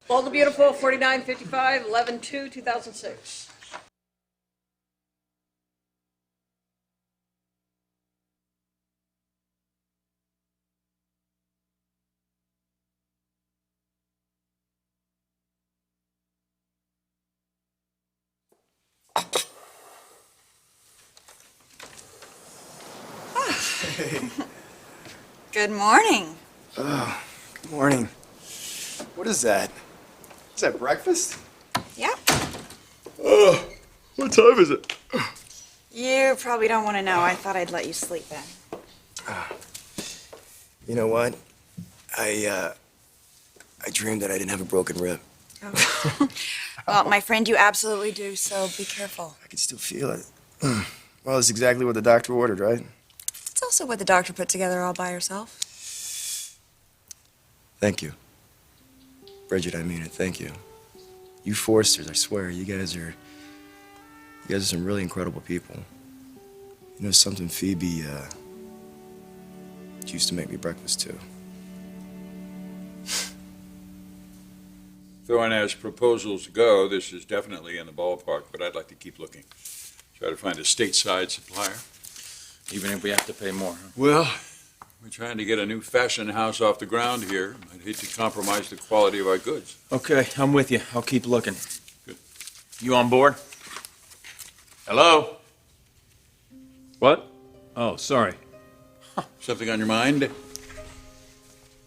All the Beautiful, 4955, 11/2/2006. Hey. Good morning. Good morning. What is that? Is that breakfast? Yep. What time is it? You probably don't want to know. I thought I'd let you sleep then. You know what? I dreamed that I didn't have a broken rib. Oh. Well, my friend, you absolutely do, so be careful. I can still feel it. Well, it's exactly what the doctor ordered, right? It's also what the doctor put together all by herself. Thank you. Bridget, I mean it. Thank you. You Forresters, I swear, you guys are some really incredible people. You know something, Phoebe, she used to make me breakfast too. Thorne, as proposals go, this is definitely in the ballpark, but I'd like to keep looking. Try to find a stateside supplier, even if we have to pay more. Huh? Well, we're trying to get a new fashion house off the ground here. I'd hate to compromise the quality of our goods. Okay, I'm with you. I'll keep looking. Good. You on board? Hello? What? Oh, sorry. Something on your mind?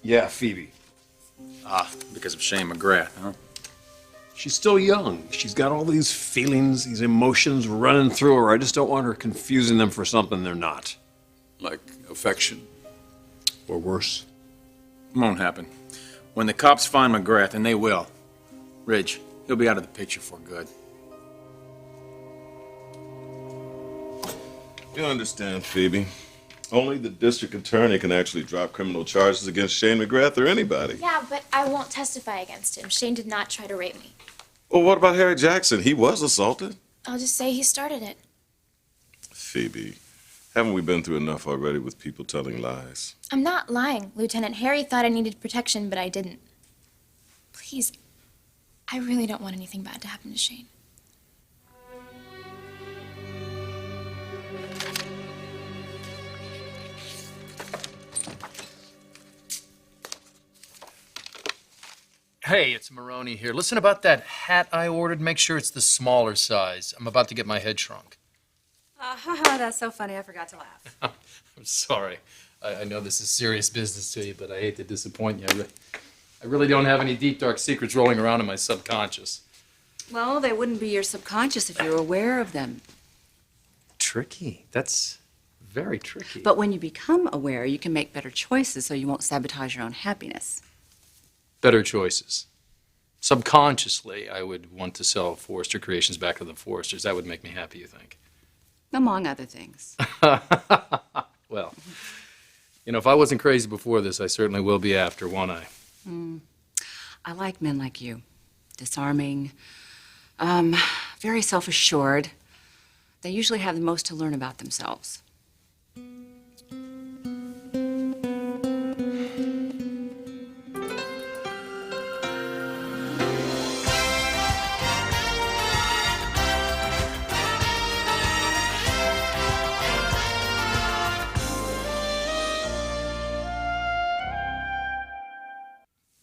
Yeah, Phoebe. Ah, because of Shane McGrath, huh? She's still young. She's got all these feelings, these emotions running through her. I just don't want her confusing them for something they're not. Like affection? Or worse. Won't happen. When the cops find McGrath, and they will, Ridge, he'll be out of the picture for good. You understand, Phoebe. Only the district attorney can actually drop criminal charges against Shane McGrath or anybody. Yeah, but I won't testify against him. Shane did not try to rape me. Well, what about Harry Jackson? He was assaulted. I'll just say he started it. Phoebe, haven't we been through enough already with people telling lies? I'm not lying. Lieutenant Harry thought I needed protection, but I didn't. Please, I really don't want anything bad to happen to Shane. Hey, it's Maroney here. Listen, about that hat I ordered, make sure it's the smaller size. I'm about to get my head shrunk. That's so funny. I forgot to laugh. I'm sorry. I know this is serious business to you, but I hate to disappoint you. I really don't have any deep, dark secrets rolling around in my subconscious. Well, they wouldn't be your subconscious if you were aware of them. Tricky. That's very tricky. But when you become aware, you can make better choices so you won't sabotage your own happiness. Better choices. Subconsciously, I would want to sell Forrester Creations back to the Forresters. That would make me happy, you think? Among other things. Well, you know, if I wasn't crazy before this, I certainly will be after, won't I? I like men like you. Disarming, very self-assured. They usually have the most to learn about themselves.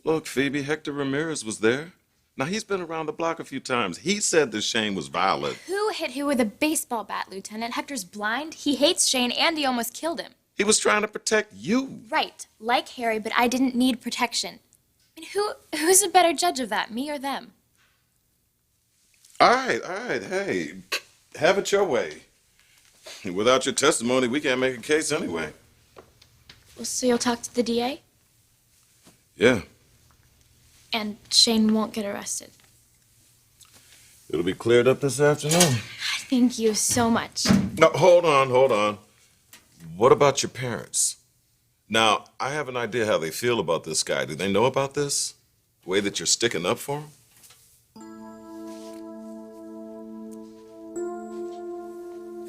Look, Phoebe, Hector Ramirez was there. Now, he's been around the block a few times. He said that Shane was violent. Who hit who with a baseball bat, Lieutenant? Hector's blind. He hates Shane, and he almost killed him. He was trying to protect you. Right, like Harry, but I didn't need protection. I mean, who's a better judge of that, me or them? All right, hey, have it your way. Without your testimony, we can't make a case anyway. Well, so you'll talk to the DA? Yeah, And Shane won't get arrested. it'll be cleared up this afternoon. Thank you so much. No, hold on. What about your parents? Now, I have an idea how they feel about this guy. Do they know about this? The way that you're sticking up for him?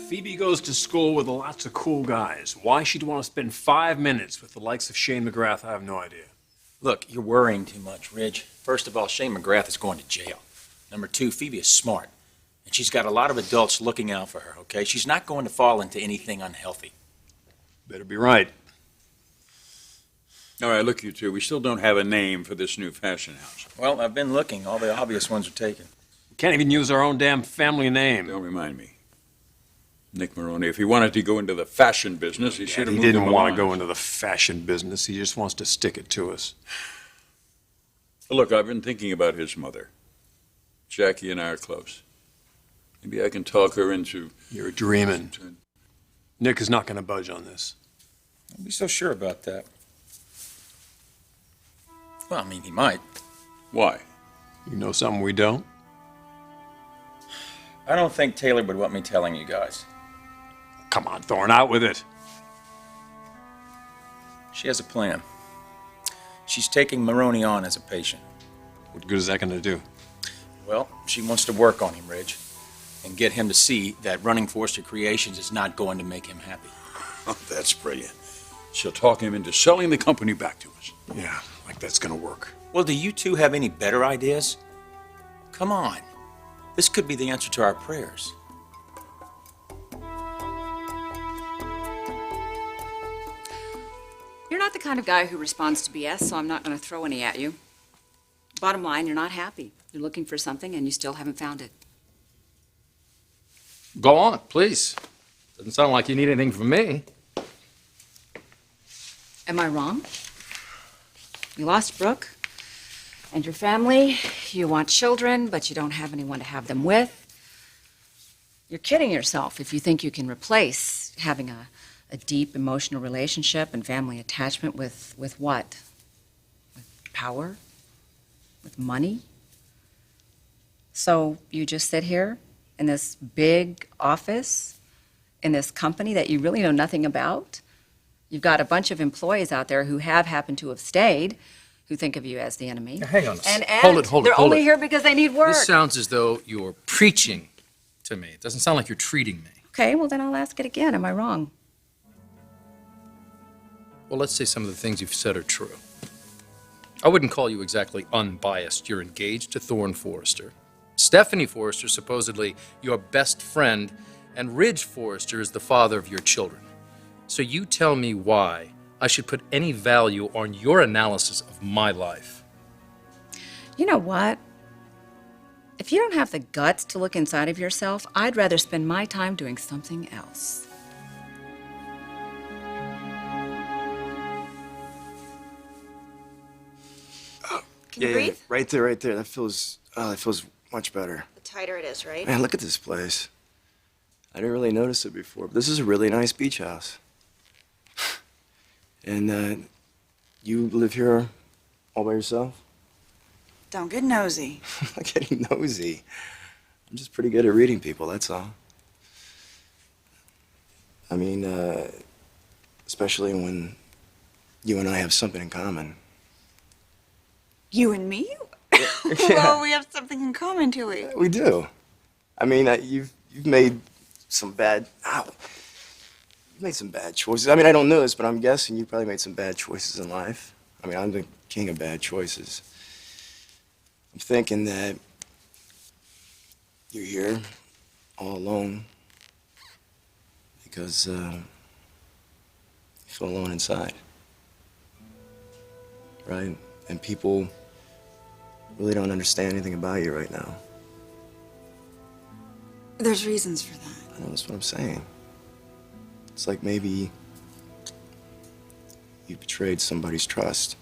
Phoebe goes to school with lots of cool guys. Why she'd want to spend 5 minutes with the likes of Shane McGrath, I have no idea. Look, you're worrying too much, Ridge. First of all, Shane McGrath is going to jail. Number two, Phoebe is smart, and she's got a lot of adults looking out for her, okay? She's not going to fall into anything unhealthy. Better be right. All right, look, you two, we still don't have a name for this new fashion house. Well, I've been looking. All the obvious ones are taken. We can't even use our own damn family name. Don't remind me. Nick Maroney, if he wanted to go into the fashion business, he should have He moved didn't him want to along. go into the fashion business. He just wants to stick it to us. Look, I've been thinking about his mother. Jackie and I are close. Maybe I can talk her into... You're dreaming. Nick is not going to budge on this. Don't be so sure about that. Well, I mean, he might. Why? You know something we don't? I don't think Taylor would want me telling you guys. Come on, Thorne, out with it. She has a plan. She's taking Maroney on as a patient. What good is that going to do? Well, she wants to work on him, Ridge, and get him to see that running Forrester Creations is not going to make him happy. Oh, that's brilliant. She'll talk him into selling the company back to us. Yeah, like that's going to work. Well, do you two have any better ideas? Come on. This could be the answer to our prayers. You're not the kind of guy who responds to BS, so I'm not going to throw any at you. Bottom line, you're not happy. You're looking for something and you still haven't found it. Go on, please. Doesn't sound like you need anything from me. Am I wrong? You lost Brooke and your family. You want children, but you don't have anyone to have them with. You're kidding yourself if you think you can replace having a deep emotional relationship and family attachment with what? With power? With money? So you just sit here in this big office, in this company that you really know nothing about? You've got a bunch of employees out there who have happened to have stayed, who think of you as the enemy. Now, hang on a And second. Hold it, they're hold only it. here because they need work. This sounds as though you're preaching to me. It doesn't sound like you're treating me. Okay, well then I'll ask it again. Am I wrong? Well, let's say some of the things you've said are true. I wouldn't call you exactly unbiased. You're engaged to Thorne Forrester. Stephanie Forrester, supposedly your best friend, and Ridge Forrester is the father of your children. So you tell me why I should put any value on your analysis of my life. You know what? If you don't have the guts to look inside of yourself, I'd rather spend my time doing something else. Can you breathe? Right there, right there. That feels much better. The tighter it is, right? Man, look at this place. I didn't really notice it before, but this is a really nice beach house. And you live here all by yourself? Don't get nosy. I'm not getting nosy. I'm just pretty good at reading people, that's all. I mean, especially when you and I have something in common. You and me? Well, we have something in common, do we? We do. I mean, you've made some bad... Ow. You've made some bad choices. I mean, I don't know this, but I'm guessing you probably made some bad choices in life. I mean, I'm the king of bad choices. I'm thinking that you're here all alone because you feel alone inside, right? And people really don't understand anything about you right now. There's reasons for that. I know, that's what I'm saying. It's like maybe you betrayed somebody's trust.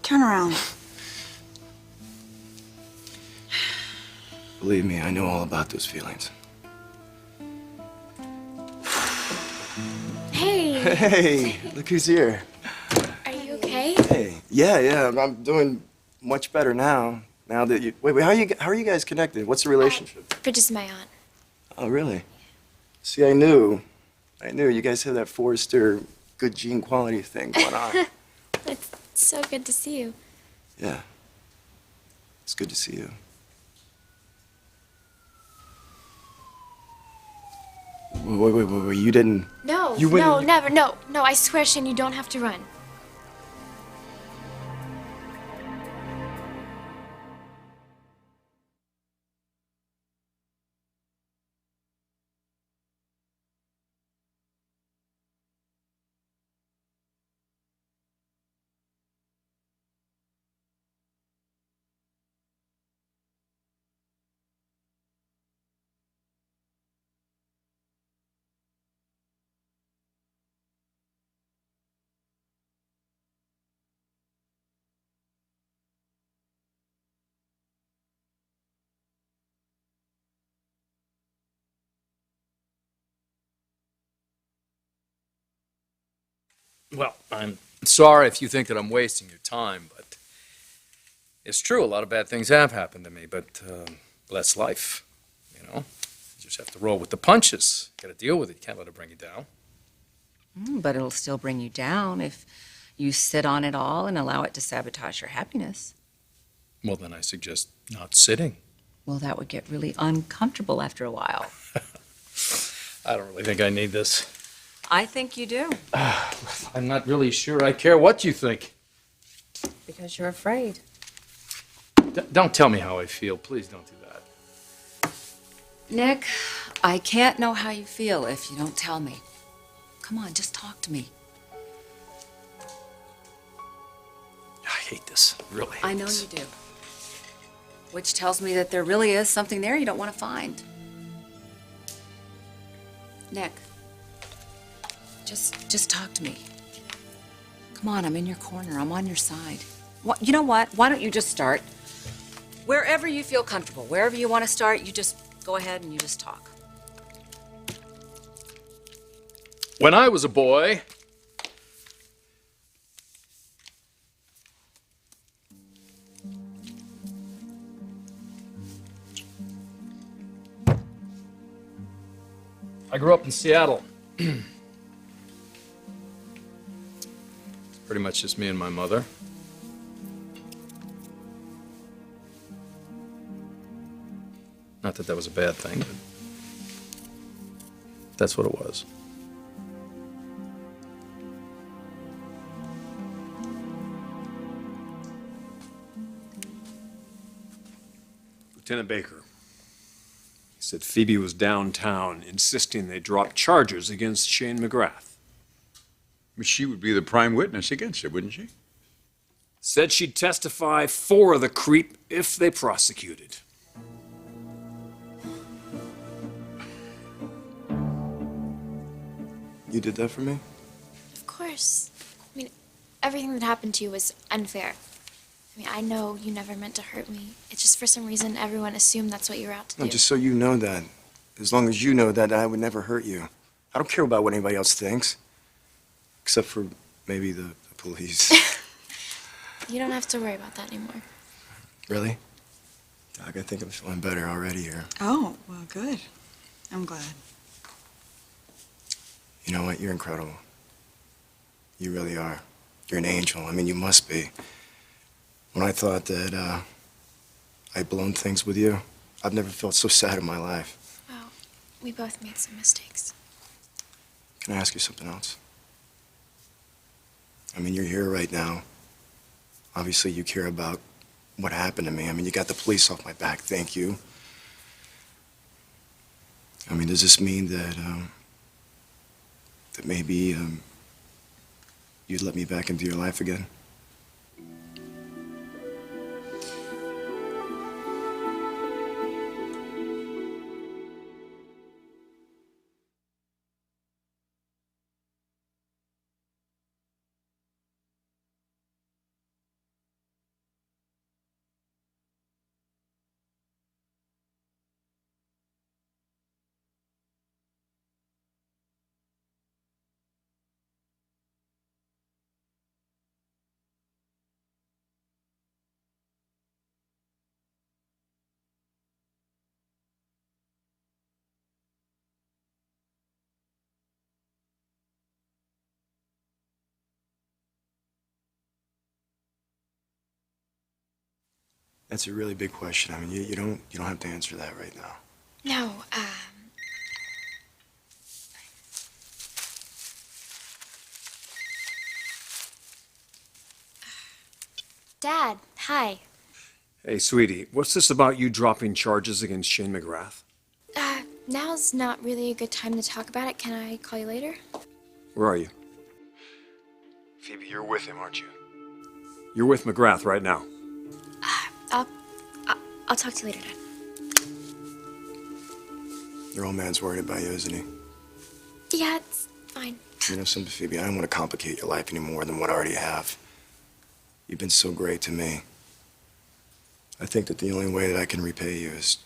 Turn around. Believe me, I know all about those feelings. Hey, Hey, look who's here. are you okay? Hey, yeah, I'm doing much better now. Now that you wait, how are you guys connected? What's the relationship? Bridget's my aunt. Oh, really? See, I knew you guys have that Forrester good gene quality thing going on. It's so good to see you. Yeah, it's good to see you. Wait, you didn't... No, You went- no, never, no, I swear, Shane, you don't have to run. Well, I'm sorry if you think that I'm wasting your time, but it's true. A lot of bad things have happened to me, but that's life, you know? You just have to roll with the punches. Got to deal with it. You can't let it bring you down. But it'll still bring you down if you sit on it all and allow it to sabotage your happiness. Well, then I suggest not sitting. Well, that would get really uncomfortable after a while. I don't really think I need this. I think you do. I'm not really sure I care what you think. Because you're afraid. Don't tell me how I feel. Please don't do that. Nick, I can't know how you feel if you don't tell me. Come on, just talk to me. I hate this. Really hate I know this. you do. Which tells me that there really is something there you don't want to find. Nick, just talk to me. Come on, I'm in your corner. I'm on your side. You know what? Why don't you just start? Wherever you feel comfortable, wherever you want to start, you just go ahead and you just talk. When I was a boy, I grew up in Seattle. It's pretty much just me and my mother. Not that that was a bad thing, but that's what it was. Lieutenant Baker. He said Phoebe was downtown insisting they drop charges against Shane McGrath. But she would be the prime witness against it, wouldn't she? Said she'd testify for the creep if they prosecuted. You did that for me? Of course. I mean, everything that happened to you was unfair. I mean, I know you never meant to hurt me. It's just for some reason everyone assumed that's what you were out to do. No, just so you know that. As long as you know that, I would never hurt you. I don't care about what anybody else thinks. Except for maybe the police. You don't have to worry about that anymore. Really? Doc, I think I'm feeling better already here. Oh, well, good. I'm glad. You know what? You're incredible. You really are. You're an angel. I mean, you must be. When I thought that I'd blown things with you, I've never felt so sad in my life. Well, we both made some mistakes. Can I ask you something else? I mean, you're here right now. Obviously, you care about what happened to me. I mean, you got the police off my back. Thank you. I mean, does this mean that that maybe you'd let me back into your life again? That's a really big question. I mean, you don't have to answer that right now. No, Dad, hi. Hey, sweetie, what's this about you dropping charges against Shane McGrath? Now's not really a good time to talk about it. Can I call you later? Where are you? Phoebe, you're with him, aren't you? You're with McGrath right now. I'll talk to you later, Dad. Your old man's worried about you, isn't he? Yeah, it's fine. You know something, Phoebe? I don't want to complicate your life any more than what I already have. You've been so great to me. I think that the only way that I can repay you is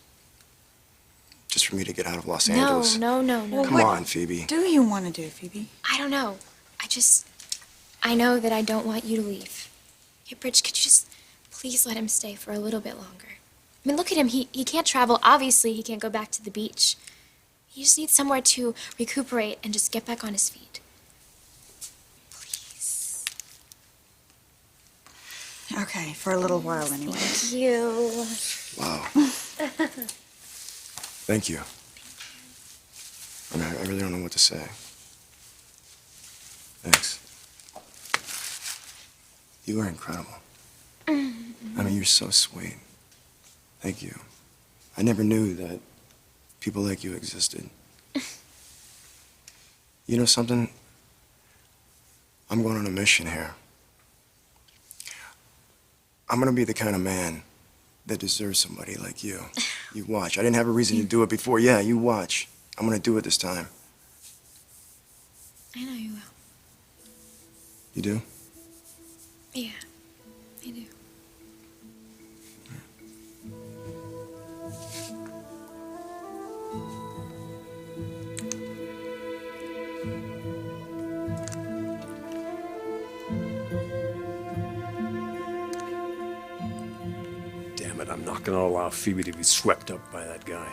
just for me to get out of Los Angeles. No. Come on, Phoebe. Do you want to do, Phoebe? I don't know. I know that I don't want you to leave. Hey, Bridge, could you just please let him stay for a little bit longer? I mean, look at him. He can't travel. Obviously, he can't go back to the beach. He just needs somewhere to recuperate and just get back on his feet. Please. Okay, for a little while anyway. Thank you. Wow. Thank you. I mean, I really don't know what to say. Thanks. You are incredible. I mean, you're so sweet. Thank you. I never knew that people like you existed. You know something? I'm going on a mission here. I'm gonna be the kind of man that deserves somebody like you. You watch. I didn't have a reason to do it before. Yeah, you watch. I'm gonna do it this time. I know you will. You do? Yeah, I do. Damn it, I'm not gonna allow Phoebe to be swept up by that guy.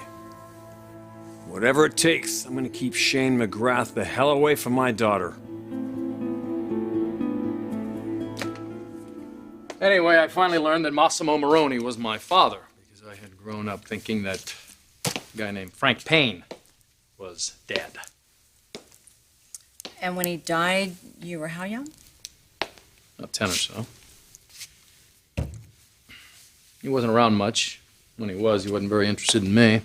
Whatever it takes, I'm gonna keep Shane McGrath the hell away from my daughter. Anyway, I finally learned that Massimo Moroni was my father because I had grown up thinking that a guy named Frank Payne was dead. And when he died, you were how young? About 10 or so. He wasn't around much. When he wasn't very interested in me.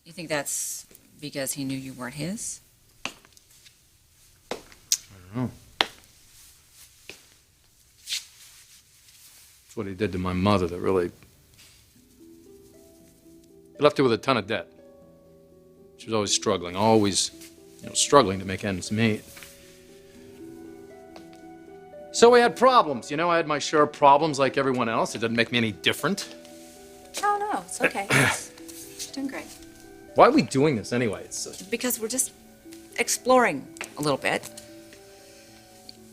You think that's because he knew you weren't his? I don't know. It's what he did to my mother that really... He left her with a ton of debt. She was always struggling, struggling to make ends meet. So we had problems, I had my share of problems like everyone else. It doesn't make me any different. Oh, no, it's okay. You're doing great. Why are we doing this anyway? It's Because we're just exploring a little bit.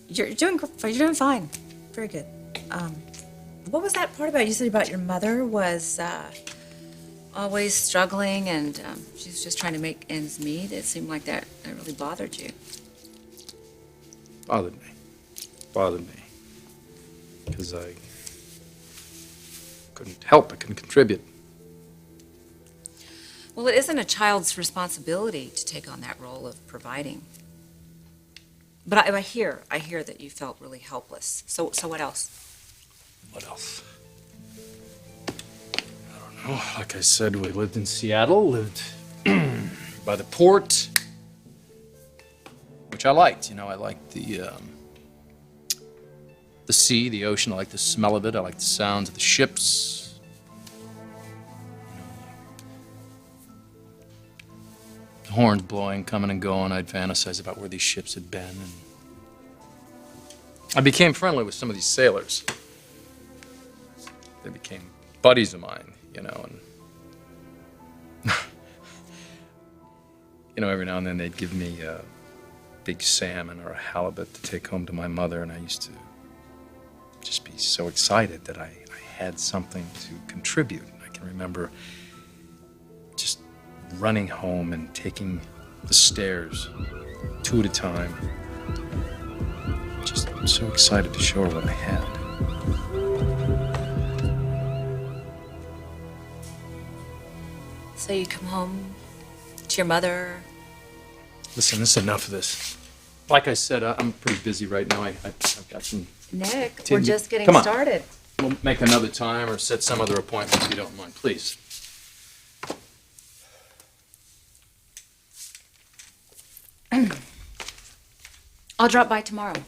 You're doing fine. Very good. What was that part about you said about your mother was always struggling and she was just trying to make ends meet? It seemed like that really bothered you. bothered me. Because I couldn't help, I couldn't contribute. Well, it isn't a child's responsibility to take on that role of providing. But I hear that you felt really helpless. So what else? What else? I don't know. Like I said, we lived in Seattle, lived by the port, which I liked. I liked the sea, the ocean. I liked the smell of it. I liked the sounds of the ships. The horns blowing, coming and going. I'd fantasize about where these ships had been. And I became friendly with some of these sailors. They became buddies of mine, and every now and then they'd give me a big salmon or a halibut to take home to my mother, and I used to just be so excited that I had something to contribute. I can remember just running home and taking the stairs 2 at a time. Just so excited to show her what I had. So you come home to your mother? Listen, this is enough of this. Like I said, I'm pretty busy right now. I've got some... Nick, Tim, we're just getting come on. started. We'll make another time or set some other appointment if you don't mind, please. I'll drop by tomorrow.